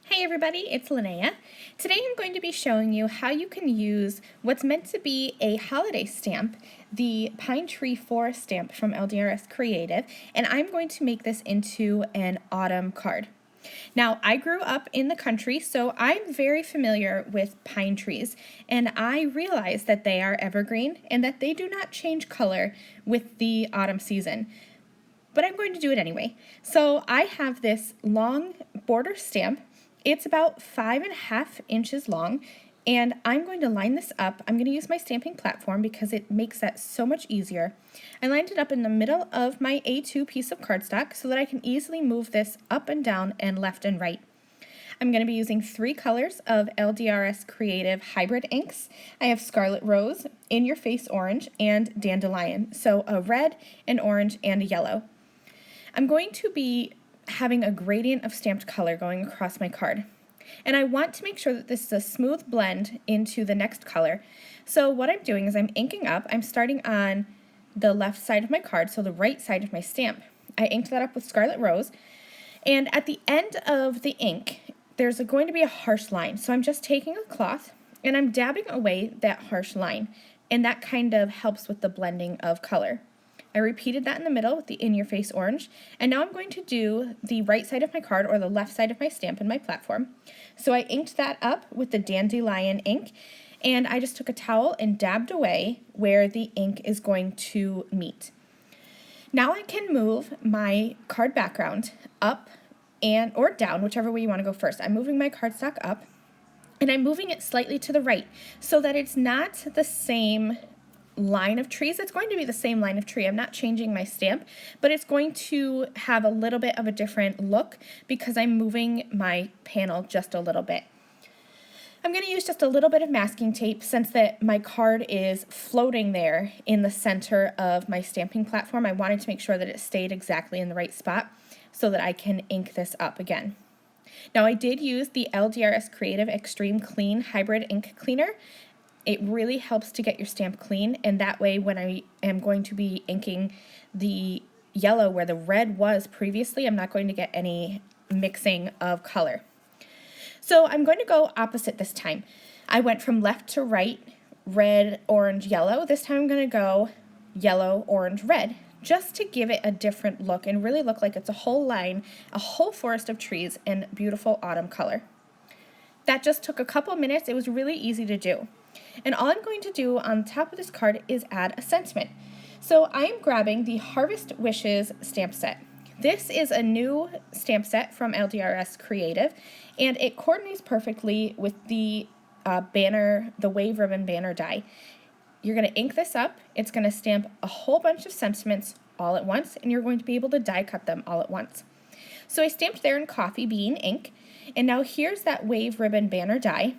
Hey everybody, it's Lynnea. Today I'm going to be showing you how you can use what's meant to be a holiday stamp, the Pine Tree Forest stamp from LDRS Creative, and I'm going to make this into an autumn card. Now, I grew up in the country, so I'm very familiar with pine trees, and I realize that they are evergreen and that they do not change color with the autumn season. But I'm going to do it anyway. So I have this long border stamp. It's about 5.5 inches long, and I'm going to line this up. I'm going to use my stamping platform because it makes that so much easier. I lined it up in the middle of my A2 piece of cardstock so that I can easily move this up and down and left and right. I'm going to be using 3 colors of LDRS Creative Hybrid inks. I have Scarlet Rose, In Your Face Orange, and Dandelion, so a red, an orange, and a yellow. I'm going to be having a gradient of stamped color going across my card. And I want to make sure that this is a smooth blend into the next color. So what I'm doing is I'm inking up. I'm starting on the left side of my card, so the right side of my stamp. I inked that up with Scarlet Rose. And at the end of the ink, there's going to be a harsh line. So I'm just taking a cloth and I'm dabbing away that harsh line. And that kind of helps with the blending of color. I repeated that in the middle with the In Your Face Orange, and now I'm going to do the right side of my card or the left side of my stamp in my platform. So I inked that up with the Dandelion ink, and I just took a towel and dabbed away where the ink is going to meet. Now I can move my card background up and or down, whichever way you want to go first. I'm moving my cardstock up, and I'm moving it slightly to the right so that it's not the same line of trees. It's going to be the same line of tree. I'm not changing my stamp, but it's going to have a little bit of a different look because I'm moving my panel just a little bit. I'm going to use just a little bit of masking tape since that my card is floating there in the center of my stamping platform. I wanted to make sure that it stayed exactly in the right spot so that I can ink this up again. Now I did use the LDRS Creative Extreme Clean Hybrid Ink Cleaner. It really helps to get your stamp clean, and that way when I am going to be inking the yellow where the red was previously, I'm not going to get any mixing of color. So I'm going to go opposite this time. I went from left to right, red, orange, yellow. This time I'm going to go yellow, orange, red, just to give it a different look and really look like it's a whole line, a whole forest of trees and beautiful autumn color. That just took a couple minutes. It was really easy to do. And all I'm going to do on top of this card is add a sentiment. So I'm grabbing the Harvest Wishes stamp set. This is a new stamp set from LDRS Creative, and it coordinates perfectly with the banner, the wave ribbon banner die. You're going to ink this up. It's going to stamp a whole bunch of sentiments all at once, and you're going to be able to die cut them all at once. So I stamped there in coffee bean ink, and now here's that wave ribbon banner die.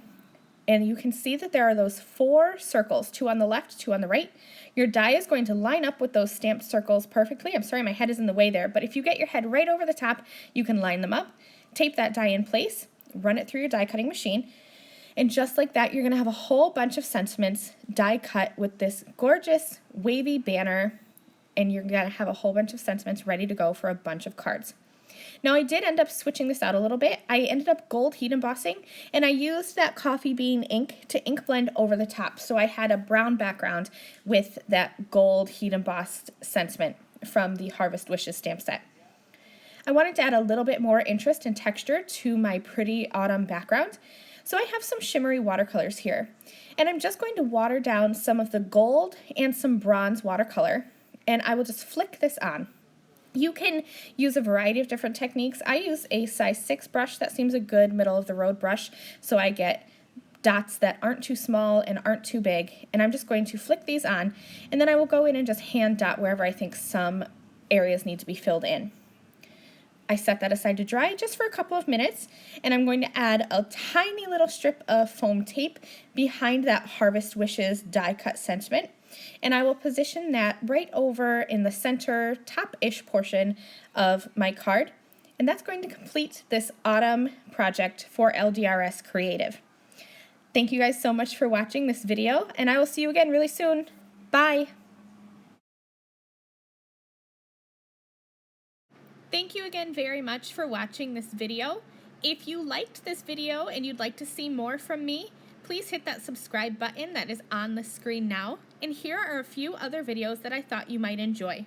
And you can see that there are those 4 circles, 2 on the left, 2 on the right. Your die is going to line up with those stamped circles perfectly. I'm sorry, my head is in the way there, but if you get your head right over the top, you can line them up, tape that die in place, run it through your die cutting machine, and just like that, you're gonna have a whole bunch of sentiments die cut with this gorgeous wavy banner, and you're gonna have a whole bunch of sentiments ready to go for a bunch of cards. Now I did end up switching this out a little bit. I ended up gold heat embossing, and I used that coffee bean ink to ink blend over the top. So I had a brown background with that gold heat embossed sentiment from the Harvest Wishes stamp set. I wanted to add a little bit more interest and texture to my pretty autumn background. So I have some shimmery watercolors here. And I'm just going to water down some of the gold and some bronze watercolor, and I will just flick this on. You can use a variety of different techniques. I use a size 6 brush. That seems a good middle of the road brush, so I get dots that aren't too small and aren't too big, and I'm just going to flick these on, and then I will go in and just hand dot wherever I think some areas need to be filled in. I set that aside to dry just for a couple of minutes, and I'm going to add a tiny little strip of foam tape behind that Harvest Wishes die cut sentiment. And I will position that right over in the center top-ish portion of my card. And that's going to complete this autumn project for LDRS Creative. Thank you guys so much for watching this video, and I will see you again really soon. Bye! Thank you again very much for watching this video. If you liked this video and you'd like to see more from me, please hit that subscribe button that is on the screen now. And here are a few other videos that I thought you might enjoy.